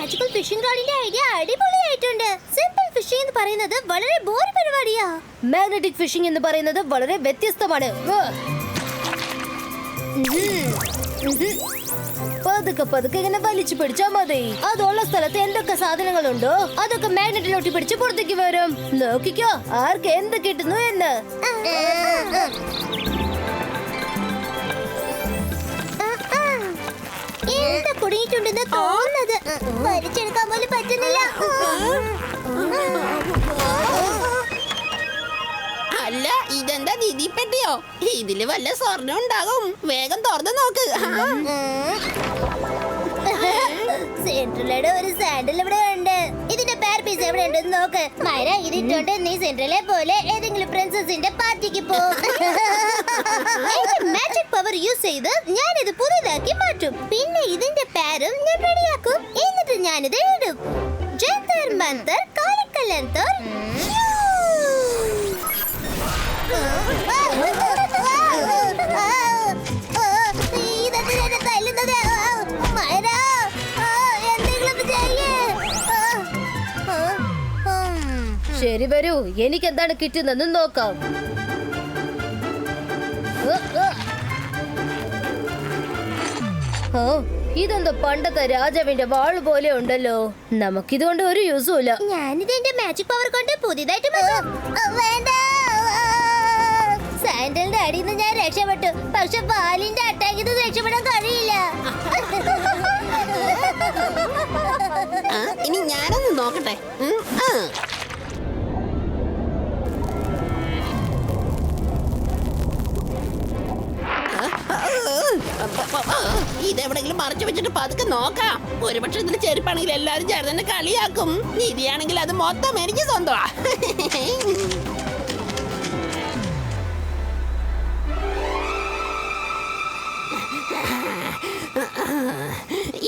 Magical phishing റോഡിന്റെ idea അടിപൊളിയായിട്ടുണ്ട്. Simple phishing എന്ന് പറയുന്നത് വളരെ ബോറിംഗ് പരിപാടിയാ. മാഗ്നറ്റിക് ഫിഷിംഗ് എന്ന് പറയുന്നത് വളരെ വ്യത്യസ്തമാണ്. പതുക്കെ ഇങ്ങനെ വലിച്ചു പിടിച്ചാ മതി. അതുള്ള സ്ഥലത്ത് എന്തൊക്കെ സാധനങ്ങളുണ്ടോ അതൊക്കെ മാഗ്നറ്റിൽ ഒട്ടി പിടിച്ച് പുറത്തേക്ക് വരും. നോക്കിക്കോ ആർക്ക് എന്ത് കിട്ടുന്നു എന്ന്. എന്താ കുടുങ്ങിയിട്ടുണ്ടെന്ന് തോന്നുന്നത്. വലിച്ചെടുക്കാൻ പോലും പറ്റുന്നില്ല. അല്ല ഇതെന്താ നിധിപ്പെട്ടിയോ? ഇതില് വല്ല സ്വർണ്ണം ഉണ്ടാകും. വേഗം തുറന്ന് നോക്ക്. സെൻട്രലയുടെ ഒരു സാൻഡൽ ഇവിടെ ഉണ്ട്. ഇതിന്റെ പേർ പീസ് എവിടെ ഉണ്ടെന്ന് നോക്ക്. മൈര ഇതിട്ടോണ്ട് നീ സെൻട്രലെ പോലെ ഏതെങ്കിലും പ്രിൻസസിന്റെ പാർട്ടിക്ക് പോ. മാജിക് പവർ യൂസ് ചെയ്ത് ഞാൻ ഇത് പുതിയതാക്കി മാറ്റും. പിന്നെ ഇതിന്റെ പേരും ഞാൻ റെഡിയാക്കും. എന്നിട്ട് ഞാനിത് ഇടും. ജന്തർ മന്തർ കാലിക്കല്ലന്തർ. ഇതെന്തിനാണ് തല്ലുന്നത്? മൈര ശരി വരൂ, എനിക്ക് എന്താണ് കിട്ടുന്നെന്ന് നോക്കാം. ഇതെന്താ പണ്ടത്തെ രാജാവിന്റെ വാൾ പോലെ ഉണ്ടല്ലോ. നമുക്കിതുകൊണ്ട് ഒരു യൂസും ഇല്ല. ഞാനിത് എന്റെ മാജിക് പവർ കൊണ്ട് പുതിയതായിട്ട് വേണ്ട. സാൻഡലിന്റെ അടിയിൽ നിന്ന് ഞാൻ രക്ഷപ്പെട്ടു. പക്ഷെ വാലിന്റെ അറ്റാക്കിൽ നിന്ന് രക്ഷപ്പെടാൻ കഴിയില്ല. ഇനി ഞാനൊന്ന് നോക്കട്ടെ. ഇതെവിടെങ്കിലും മറച്ചു വെച്ചിട്ട് പതുക്കെ നോക്കാം. ഒരുപക്ഷെ ഇതിൽ ചെരുപ്പാണെങ്കിൽ എല്ലാരും ചേർന്ന് തന്നെ കളിയാക്കും. നിധിയാണെങ്കിൽ അത് മൊത്തം എനിക്ക് സ്വന്തമാ.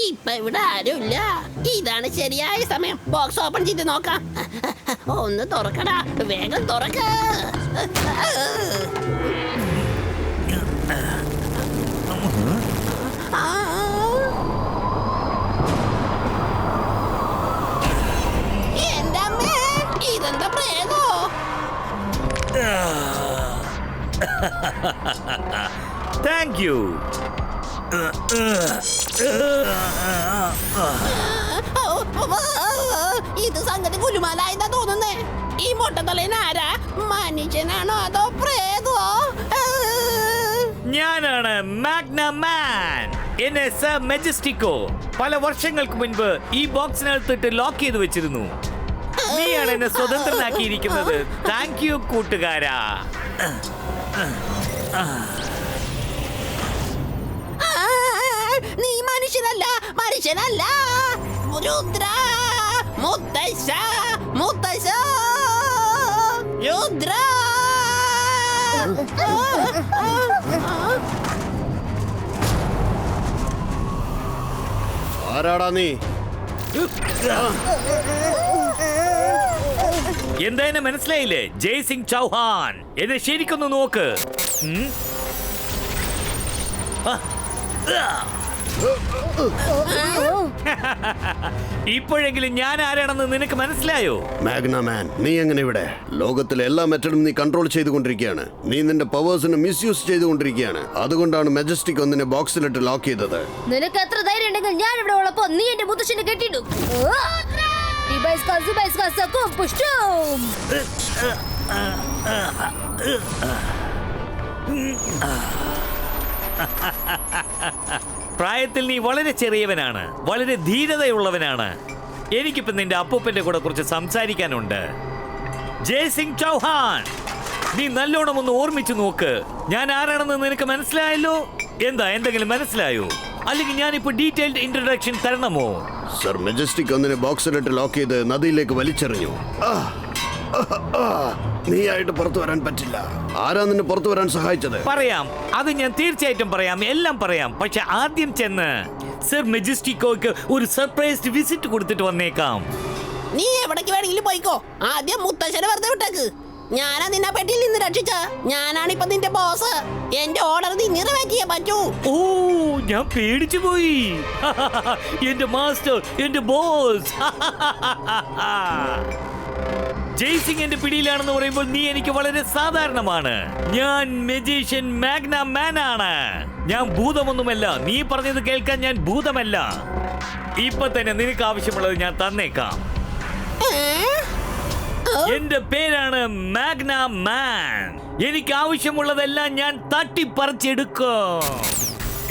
ഇപ്പൊ ഇവിടെ ആരുമില്ല. ഇതാണ് ശരിയായ സമയം. ബോക്സ് ഓപ്പൺ ചെയ്ത് നോക്കാം. ഒന്ന് തുറക്കടാ, വേഗം തുറക്ക. എന്റെ അമ്മേ, ഇതെന്താ പ്രേതോ? Thank you. ഇത് സംഗതി കുലുമാലായെന്നാ തോന്നുന്നേ. ഈ മൊട്ടത്തലേന് ആരാ? മനുഷ്യനാണോ അതോ പ്രേതോ? ഞാനാണ് മാഗ്ന മാൻ. എന്നെ സർ മെജസ്റ്റിക്കോ പല വർഷങ്ങൾക്ക് മുൻപ് ഈ ബോക്സിനകത്തിട്ട് ലോക്ക് ചെയ്ത് വെച്ചിരുന്നു. നീയാണ് എന്നെ സ്വതന്ത്രനാക്കിയിരിക്കുന്നത്. താങ്ക് യു കൂട്ടുകാരാ. നീ മനുഷ്യനല്ല, മനുഷ്യനല്ല. രുദ്ര, മുത്തശ്ശ, മുത്തശ്ശ, രുദ്ര. ആരാടാ നീ? എന്താ എന്നെ മനസ്സിലായില്ലേ? ജയ്സിംഗ് ചൗഹാൻ. എന്നെ ശരിക്കൊന്ന് നോക്ക്. ഇപ്പോഴെങ്കിലും ഞാൻ ആരാണെന്ന് നിനക്ക് മനസ്സിലായോ? മാഗ്ന മാൻ, നീ എങ്ങനെ ഇവിടെ? ലോകത്തിലെ എല്ലാ മെറ്റഡും നീ കൺട്രോൾ ചെയ്തുകൊണ്ടിരിക്കുകയാണ്. നീ നിന്റെ പവേഴ്സിന് മിസ്യൂസ് ചെയ്തുകൊണ്ടിരിക്കുകയാണ്. അതുകൊണ്ടാണ് മെജസ്റ്റിക് ഒന്നിനെ ബോക്സിലിട്ട് ലോക്ക് ചെയ്തത്. നിനക്ക് എത്ര ധൈര്യം ഉണ്ടെങ്കിൽ ഞാൻ ഇവിടെ ഉള്ളപ്പോ നീ എന്റെ മുത്തശ്ശനെ കെട്ടിയിടും. പ്രായത്തിൽ നീ വളരെ ചെറിയവനാണ്, വളരെ ധീരതയുള്ളവനാണ്. എനിക്കിപ്പോ നിന്റെ അപ്പൂപ്പന്റെ കൂടെ കുറിച്ച് സംസാരിക്കാനുണ്ട്. ജയ്സിംഗ് ചൗഹാൻ, നീ നല്ലോണം ഒന്ന് ഓർമ്മിച്ചു നോക്ക്. ഞാൻ ആരാണെന്ന് നിനക്ക് മനസ്സിലായല്ലോ? എന്താ, എന്തെങ്കിലും മനസ്സിലായോ? അല്ലെങ്കിൽ ഞാനിപ്പോ ഡീറ്റെയിൽഡ് ഇൻട്രൊഡക്ഷൻ തരണമോ? സർ മെജസ്റ്റിക് ഒന്നിനെ ബോക്സിലിട്ട് ലോക്ക് ചെയ്ത് നദിയിലേക്ക് വലിച്ചെറിഞ്ഞു. നീ ആയിട്ട് പുറത്തു വരാൻ പറ്റില്ല. ആരാ നിന്നെ പുറത്തു വരാൻ സഹായിച്ചത്? പറയാം, അത് ഞാൻ തീർച്ചയായിട്ടും പറയാം, എല്ലാം പറയാം. പക്ഷെ ആദ്യം ചെന്ന് സർ മെജസ്റ്റിക്കോയ്ക്ക് ഒരു സർപ്രൈസ് വിസിറ്റ് കൊടുത്തിട്ട് വന്നേക്കാം. നീ എവിടേക്ക് വേണമെങ്കിലും പോയിക്കോ. ആദ്യം മുത്തശ്ശനെ വെറുതെ വിട്ടേക്ക്. ഞാനാ നിന്നെ പെട്ടിയിൽ നിന്ന് രക്ഷിച്ച. ഞാനാണിപ്പോ നിന്റെ ബോസ്. എന്റെ ഓർഡർ നീ നിറവേറ്റിയേ പറ്റൂ. ഓ, ഞാൻ പേടിച്ചു പോയി. എന്റെ മാസ്റ്റർ, എന്റെ ബോസ്. ജയ്സിംഗ് എന്റെ പിടിയിലാണെന്ന് പറയുമ്പോൾ നീ എനിക്ക് വളരെ സാധാരണമാണ്. ഞാൻ മെജീഷ്യൻ മാഗ്ന മാൻ ആണ്. ഞാൻ ഭൂതമൊന്നുമല്ല. നീ പറഞ്ഞത് കേൾക്കാൻ ഞാൻ ഭൂതമല്ല. ഇപ്പൊ തന്നെ നിനക്ക് ആവശ്യമുള്ളത് ഞാൻ തന്നേക്കാം. എന്റെ പേരാണ് മാഗ്ന മാൻ. എനിക്ക് ആവശ്യമുള്ളതെല്ലാം ഞാൻ തട്ടിപ്പറിച്ചെടുക്കും.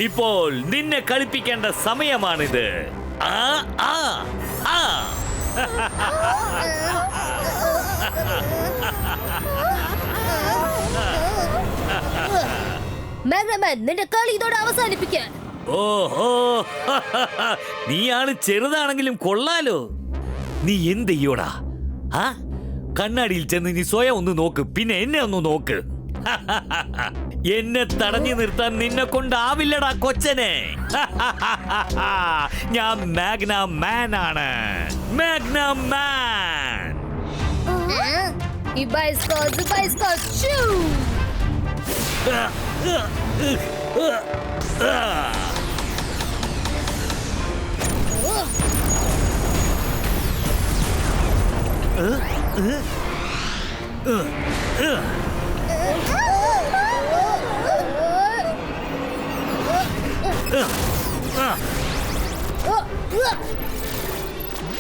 ഇപ്പോൾ നിന്നെ കളിപ്പിക്കേണ്ട സമയമാണിത്. ആ ആ ആ മാഗ്നമാൻ, നിന്റെ കളി ഇതോടെ അവസാനിപ്പിക്കാൻ. ഓഹോ, നീയാണ് ചെറുതാണെങ്കിലും കൊള്ളാലോ. നീ എന്ത് ചെയ്യോടാ? ആ, കണ്ണാടിയിൽ ചെന്ന് നീ സ്വയം ഒന്ന് നോക്ക്, പിന്നെ എന്നെ ഒന്ന് നോക്ക്. എന്നെ തടഞ്ഞു നിർത്താൻ നിന്നെ കൊണ്ടാവില്ലടാ കൊച്ചനെ. ഞാൻ മാഗ്ന മാൻ ആണ്. മാഗ്ന മാൻ. ഷൂ.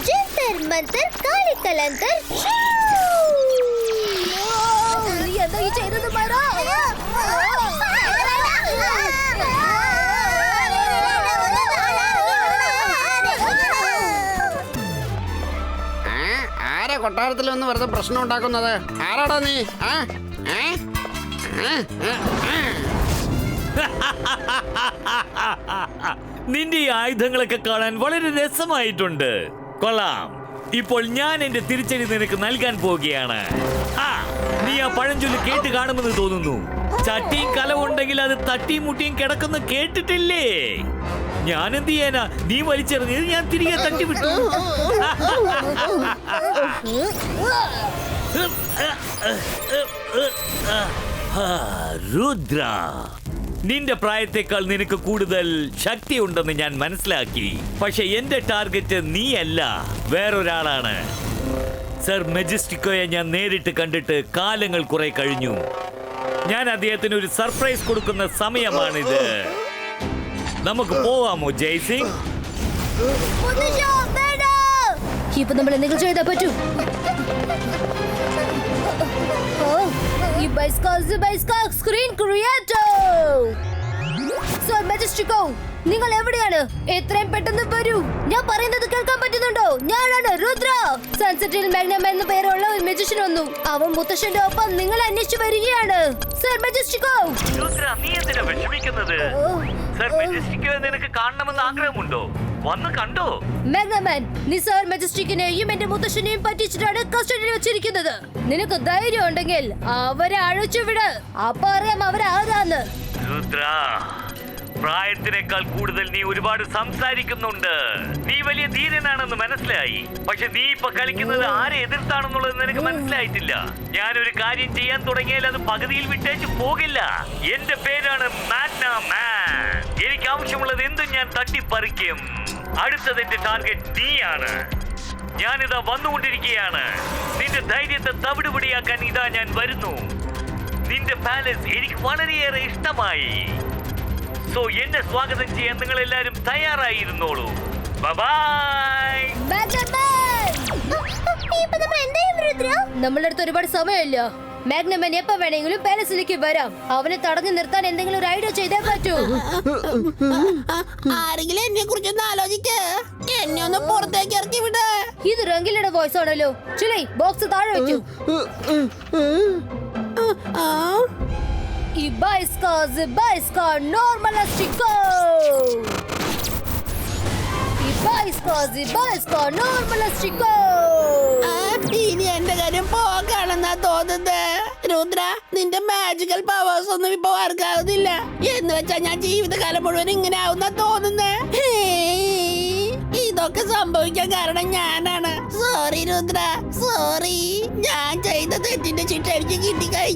ജന്തർ മന്തർ കാളിക്കലന്തർ. നീ എന്താ ഈ ചെയ്തത് മരോ? ആരാ കൊട്ടാരത്തിൽ ഒന്ന് വെറുതെ പ്രശ്നം ഉണ്ടാക്കുന്നത്? ആരാടാ നീ? നിന്റെ ഈ ആയുധങ്ങളൊക്കെ കാണാൻ വളരെ രസമായിട്ടുണ്ട്. കൊള്ളാം. ഇപ്പോൾ ഞാൻ എന്റെ തിരിച്ചടി നിനക്ക് നൽകാൻ പോവുകയാണ്. ആ, നീ ആ പഴഞ്ചൊല്ല് കേട്ട് കാണുമെന്ന് തോന്നുന്നു. ചട്ടിയും കലവുണ്ടെങ്കിൽ അത് തട്ടിയും മുട്ടിയും കിടക്കുന്ന കേട്ടിട്ടില്ലേ? ഞാൻ എന്ത് ചെയ്യാനാ? നീ വലിച്ചെറിഞ്ഞത് ഞാൻ തിരികെ തട്ടിവിട്ടു. രുദ്ര, നിന്റെ പ്രായത്തെക്കാൾ നിനക്ക് കൂടുതൽ ശക്തിയുണ്ടെന്ന് ഞാൻ മനസ്സിലാക്കി. പക്ഷെ എന്റെ ടാർഗറ്റ് നീയല്ല, വേറൊരാളാണ്. സർ മെജസ്റ്റിക്കോയെ ഞാൻ നേരിട്ട് കണ്ടിട്ട് കാലങ്ങൾ കുറെ കഴിഞ്ഞു. ഞാൻ അദ്ദേഹത്തിന് ഒരു സർപ്രൈസ് കൊടുക്കുന്ന സമയമാണിത്. നമുക്ക് പോവാമോ ജയ്സിംഗ്? ഇപ്പൊ നമ്മൾ എന്തെങ്കിലും ചെയ്താ പറ്റൂ. സ്ക്രീൻ ക്രിയേറ്റർ സർ മെജസ്റ്റിക്കോ, നിങ്ങൾ എവിടെയാണ്? എത്രയും പെട്ടെന്ന് വരൂ. ഞാൻ പറയുന്നത് കേൾക്കാൻ പറ്റുന്നുണ്ടോ? ഞാനാണ് രുദ്ര. സൺസെറ്റിൽ മാഗ്നം എന്ന പേരുള്ള ഒരു മെജിഷ്യൻ വന്നു. അവൻ മുത്തശ്ശന്റെ ഒപ്പം നിങ്ങളെ അന്വേഷിച്ചു വരികയാണ്. സർ മെജസ്റ്റിക്കോ. രുദ്ര, നീ എന്തിനാ വിഷമിക്കുന്നത്? സർ മെജസ്റ്റിക്കോയെ നിനക്ക് കാണണമെന്ന് ആഗ്രഹമുണ്ടോ? വന്ന് കണ്ടോ? മാഗ്നമാൻ, നീ സർ മെജസ്റ്റിക്കിനെയും എന്റെ മുത്തശ്ശനെയും പറ്റിച്ചിട്ടാണ് കസ്റ്റഡിയിൽ വെച്ചിരിക്കുന്നത്. നിനക്ക് ധൈര്യം ഉണ്ടെങ്കിൽ അവരെ അഴിച്ചു വിട്. അപ്പൊ അറിയാം അവരാരാന്ന്. രുദ്ര, പ്രായത്തിനേക്കാൾ കൂടുതൽ നീ ഒരുപാട് സംസാരിക്കുന്നുണ്ട്. നീ വലിയ ധീരനാണെന്ന് മനസ്സിലായി. പക്ഷെ നീ ഇപ്പൊ കളിക്കുന്നത് ആരെ എതിർത്താണെന്നുള്ളത് നിനക്ക് മനസ്സിലായിട്ടില്ല. ഞാനൊരു കാര്യം ചെയ്യാൻ തുടങ്ങിയാൽ അത് പകുതിയിൽ വിട്ടേച്ച് പോകില്ല. എന്റെ പേരാണ് മാഗ്ന മാൻ. എനിക്ക് ആവശ്യമുള്ളത് എന്തും ഞാൻ തട്ടിപ്പറിക്കും. അടുത്തത് എന്റെ ടാർഗറ്റ് നീയാണ്. ഞാനിതാ വന്നുകൊണ്ടിരിക്കുകയാണ്. നിന്റെ ധൈര്യത്തെ തവിടുപൊടിയാക്കാൻ ഇതാ ഞാൻ വരുന്നു. നിന്റെ പാലസ് എനിക്ക് വളരെയേറെ ഇഷ്ടമായി. സോ എന്നെ സ്വാഗതം ചെയ്യാൻ നിങ്ങൾ എല്ലാരും തയ്യാറായിരുന്നോളൂ. ബൈ. നമ്മളുടെ അടുത്ത് ഒരുപാട് സമയമില്ല. മാഗ്നമാൻ എപ്പോ വേണമെങ്കിലും പാലസിലേക്ക് വരാം. അവനെ തടഞ്ഞു നിർത്താൻ എന്തെങ്കിലും ഒരു ഐഡിയ ചെയ്തേ പറ്റൂ. ആരെങ്കിലും എന്നെ കുറിച്ചൊന്ന് ആലോചിക്ക്. എന്നെ ഒന്ന് പുറത്തേക്ക് ഇറക്കി വിട്. ഇത് റംഗിലയുടെ വോയിസ് ആണല്ലോ. ചിലേ ബോക്സ് താഴെ വെക്കൂ. Ibaiska normalastico. ഇനി എന്റെ കാര്യം പോകാണെന്നാ തോന്നുന്നത്. രുദ്ര, നിന്റെ മാജിക്കൽ പവേഴ്സ് ഒന്നും ഇപ്പൊ വർക്കാവുന്നില്ല. എന്ന് വെച്ചാ ഞാൻ ജീവിതകാലം മുഴുവൻ ഇങ്ങനെ ആവുന്ന തോന്നുന്നേ. ഇതൊക്കെ സംഭവിക്കാൻ കാരണം ഞാനാണ്. Sorry Rudra, sorry. ഞാൻ ചെയ്ത തെറ്റിന്റെ ശിക്ഷ എനിക്ക് കിട്ടിക്കഴിഞ്ഞു.